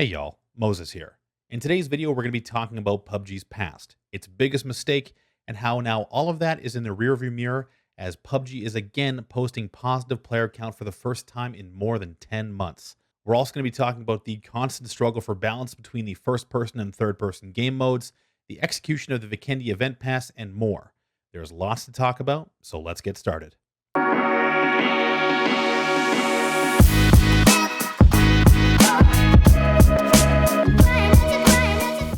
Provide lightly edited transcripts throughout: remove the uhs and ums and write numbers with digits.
Hey y'all, Moses here. In today's video, we're going to be talking about PUBG's past, its biggest mistake, and how now all of that is in the rearview mirror as PUBG is again posting positive player count for the first time in more than 10 months. We're also going to be talking about the constant struggle for balance between the first person and third person game modes, the execution of the Vikendi event pass, and more. There's lots to talk about, so let's get started.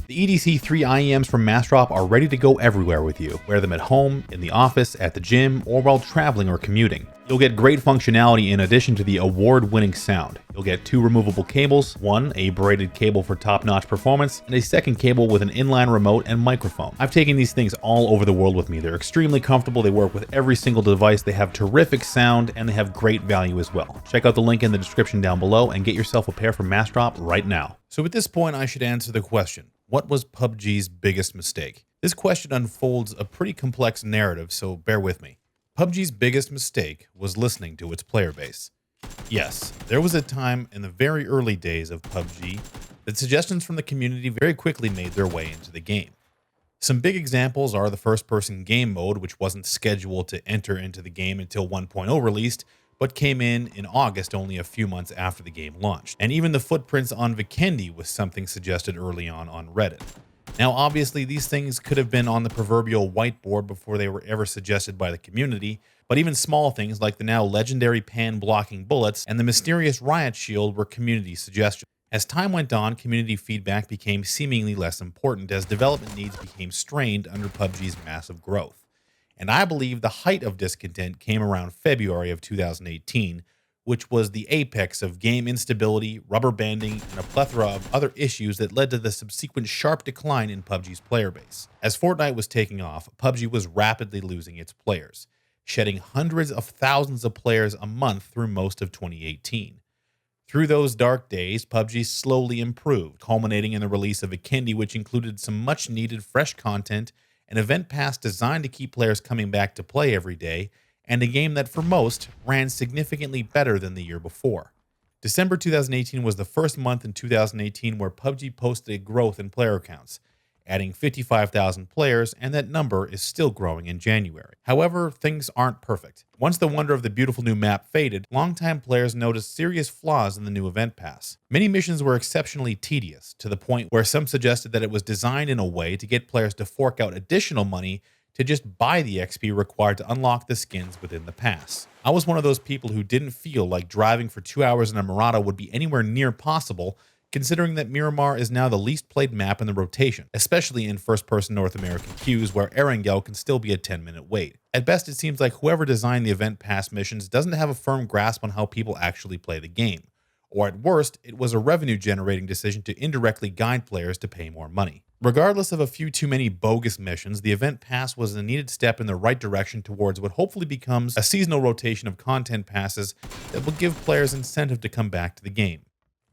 The EDC 3 IEMs from Massdrop are ready to go everywhere with you. Wear them at home, in the office, at the gym, or while traveling or commuting. You'll get great functionality in addition to the award-winning sound. You'll get 2 removable cables, one a braided cable for top-notch performance, and a second cable with an inline remote and microphone. I've taken these things all over the world with me. They're extremely comfortable, they work with every single device, they have terrific sound, and they have great value as well. Check out the link in the description down below and get yourself a pair from Massdrop right now. So at this point, I should answer the question, what was PUBG's biggest mistake? This question unfolds a pretty complex narrative, so bear with me. PUBG's biggest mistake was listening to its player base. Yes, there was a time in the very early days of PUBG that suggestions from the community very quickly made their way into the game. Some big examples are the first-person game mode, which wasn't scheduled to enter into the game until 1.0 released, but came in August only a few months after the game launched. And even the footprints on Vikendi was something suggested early on Reddit. Now, obviously, these things could have been on the proverbial whiteboard before they were ever suggested by the community, but even small things like the now legendary pan-blocking bullets and the mysterious riot shield were community suggestions. As time went on, community feedback became seemingly less important as development needs became strained under PUBG's massive growth. And I believe the height of discontent came around February of 2018, which was the apex of game instability, rubber banding, and a plethora of other issues that led to the subsequent sharp decline in PUBG's player base. As Fortnite was taking off, PUBG was rapidly losing its players, shedding hundreds of thousands of players a month through most of 2018. Through those dark days, PUBG slowly improved, culminating in the release of Vikendi, which included some much-needed fresh content, an event pass designed to keep players coming back to play every day, and a game that for most ran significantly better than the year before. December 2018 was the first month in 2018 where PUBG posted a growth in player counts, adding 55,000 players, and that number is still growing in January. However, things aren't perfect. Once the wonder of the beautiful new map faded, longtime players noticed serious flaws in the new event pass. Many missions were exceptionally tedious, to the point where some suggested that it was designed in a way to get players to fork out additional money to just buy the XP required to unlock the skins within the pass. I was one of those people who didn't feel like driving for 2 hours in a Murata would be anywhere near possible, considering that Miramar is now the least played map in the rotation, especially in first-person North American queues where Erangel can still be a 10-minute wait. At best, it seems like whoever designed the event pass missions doesn't have a firm grasp on how people actually play the game. Or at worst, it was a revenue-generating decision to indirectly guide players to pay more money. Regardless of a few too many bogus missions, the event pass was a needed step in the right direction towards what hopefully becomes a seasonal rotation of content passes that will give players incentive to come back to the game.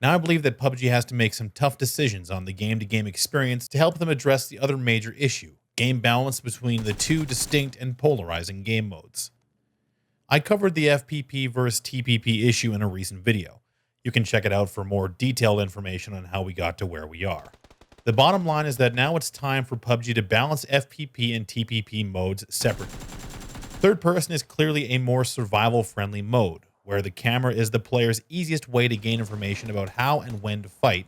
Now I believe that PUBG has to make some tough decisions on the game-to-game experience to help them address the other major issue, game balance between the two distinct and polarizing game modes. I covered the FPP versus TPP issue in a recent video. You can check it out for more detailed information on how we got to where we are. The bottom line is that now it's time for PUBG to balance FPP and TPP modes separately. Third person is clearly a more survival-friendly mode, where the camera is the player's easiest way to gain information about how and when to fight,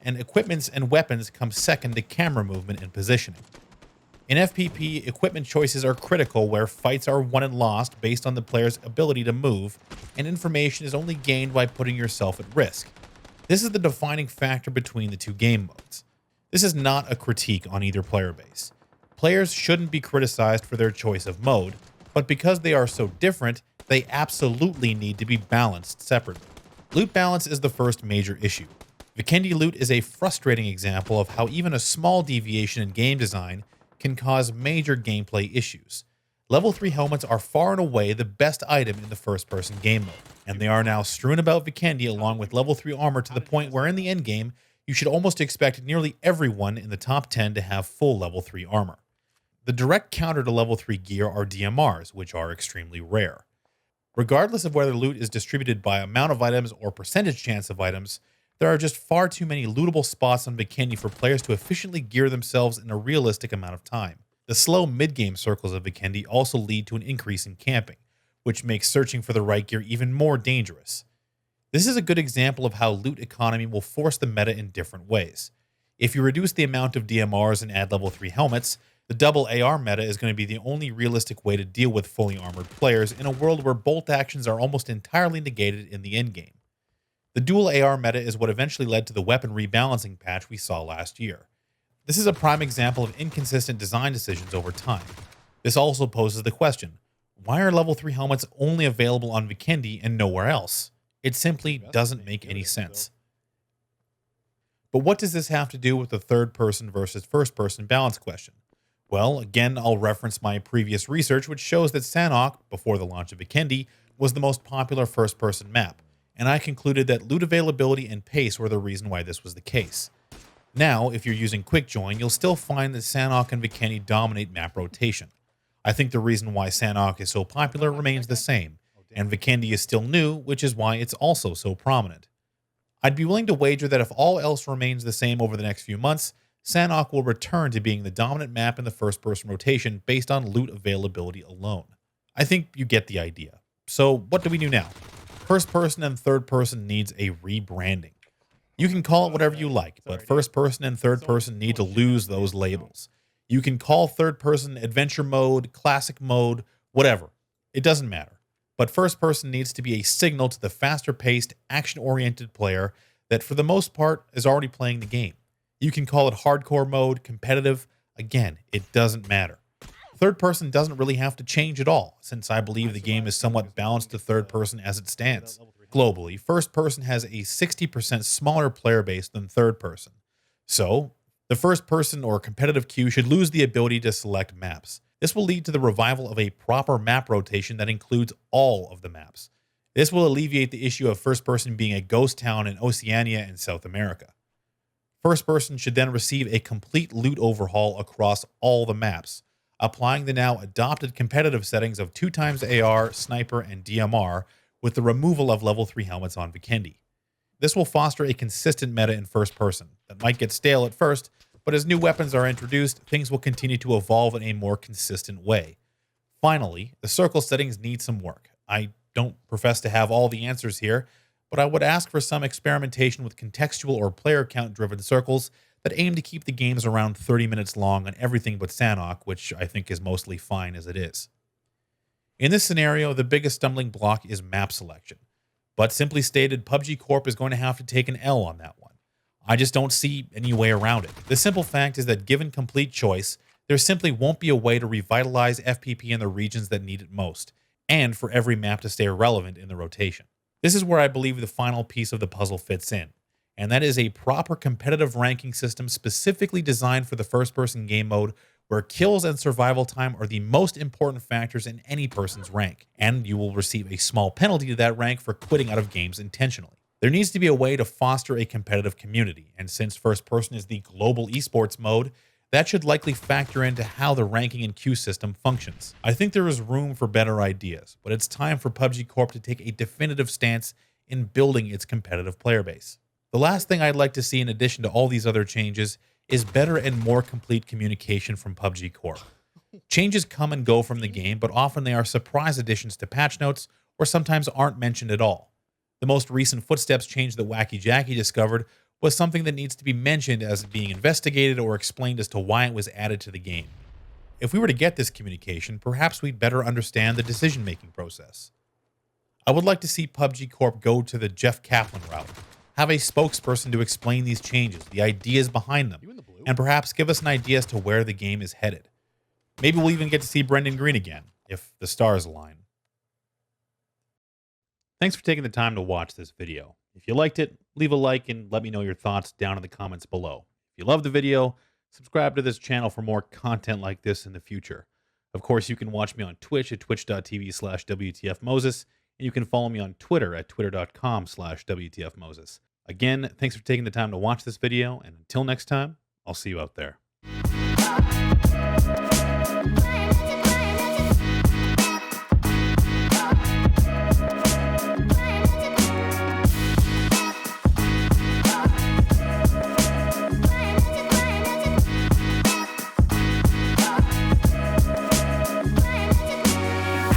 and equipments and weapons come second to camera movement and positioning. In FPP, equipment choices are critical where fights are won and lost based on the player's ability to move, and information is only gained by putting yourself at risk. This is the defining factor between the two game modes. This is not a critique on either player base. Players shouldn't be criticized for their choice of mode, but because they are so different, they absolutely need to be balanced separately. Loot balance is the first major issue. Vikendi loot is a frustrating example of how even a small deviation in game design can cause major gameplay issues. Level 3 helmets are far and away the best item in the first-person game mode, and they are now strewn about Vikendi along with level 3 armor to the point where in the endgame, you should almost expect nearly everyone in the top 10 to have full level 3 armor. The direct counter to level 3 gear are DMRs, which are extremely rare. Regardless of whether loot is distributed by amount of items or percentage chance of items, There are just far too many lootable spots on Vikendi for players to efficiently gear themselves in a realistic amount of time. The slow mid-game circles of Vikendi also lead to an increase in camping, which makes searching for the right gear even more dangerous. This is a good example of how loot economy will force the meta in different ways. If you reduce the amount of DMRs and add level 3 helmets, the double AR meta is going to be the only realistic way to deal with fully armored players in a world where bolt actions are almost entirely negated in the endgame. The dual AR meta is what eventually led to the weapon rebalancing patch we saw last year. This is a prime example of inconsistent design decisions over time. This also poses the question, why are level 3 helmets only available on Vikendi and nowhere else? It simply doesn't make any sense. But what does this have to do with the third-person versus first-person balance question? Well, again, I'll reference my previous research, which shows that Sanhok, before the launch of Vikendi, was the most popular first-person map, and I concluded that loot availability and pace were the reason why this was the case. Now, if you're using Quick Join, you'll still find that Sanhok and Vikendi dominate map rotation. I think the reason why Sanhok is so popular remains the same, and Vikendi is still new, which is why it's also so prominent. I'd be willing to wager that if all else remains the same over the next few months, Sanhok will return to being the dominant map in the first-person rotation based on loot availability alone. I think you get the idea. So what do we do now? First-person and third-person needs a rebranding. You can call it whatever you like, but first-person and third-person need to lose those labels. You can call third-person adventure mode, classic mode, whatever. It doesn't matter. But first person needs to be a signal to the faster-paced, action-oriented player that for the most part is already playing the game. You can call it hardcore mode, competitive. Again, it doesn't matter. Third person doesn't really have to change at all, since I believe the game is somewhat balanced to third person as it stands. Globally, first person has a 60% smaller player base than third person. So, the first person or competitive queue should lose the ability to select maps. This will lead to the revival of a proper map rotation that includes all of the maps. This will alleviate the issue of first person being a ghost town in Oceania and South America. First person should then receive a complete loot overhaul across all the maps, applying the now adopted competitive settings of 2x AR, sniper, and DMR with the removal of level 3 helmets on Vikendi. This will foster a consistent meta in first person that might get stale at first, but as new weapons are introduced, things will continue to evolve in a more consistent way. Finally, the circle settings need some work. I don't profess to have all the answers here, but I would ask for some experimentation with contextual or player count-driven circles that aim to keep the games around 30 minutes long on everything but Sanhok, which I think is mostly fine as it is. In this scenario, the biggest stumbling block is map selection. But simply stated, PUBG Corp is going to have to take an L on that one. I just don't see any way around it. The simple fact is that given complete choice, there simply won't be a way to revitalize FPP in the regions that need it most, and for every map to stay relevant in the rotation. This is where I believe the final piece of the puzzle fits in, and that is a proper competitive ranking system specifically designed for the first-person game mode where kills and survival time are the most important factors in any person's rank, and you will receive a small penalty to that rank for quitting out of games intentionally. There needs to be a way to foster a competitive community, and since first person is the global esports mode, that should likely factor into how the ranking and queue system functions. I think there is room for better ideas, but it's time for PUBG Corp to take a definitive stance in building its competitive player base. The last thing I'd like to see in addition to all these other changes is better and more complete communication from PUBG Corp. Changes come and go from the game, but often they are surprise additions to patch notes or sometimes aren't mentioned at all. The most recent footsteps change that Wacky Jackie discovered was something that needs to be mentioned as being investigated or explained as to why it was added to the game. If we were to get this communication, perhaps we'd better understand the decision-making process. I would like to see PUBG Corp go to the Jeff Kaplan route, have a spokesperson to explain these changes, the ideas behind them, and perhaps give us an idea as to where the game is headed. Maybe we'll even get to see Brendan Green again, if the stars align. Thanks for taking the time to watch this video. If you liked it, leave a like and let me know your thoughts down in the comments below. If you loved the video, subscribe to this channel for more content like this in the future. Of course, you can watch me on Twitch at twitch.tv/WTFMoses, and you can follow me on Twitter at twitter.com/WTFMoses. Again, thanks for taking the time to watch this video, and until next time, I'll see you out there.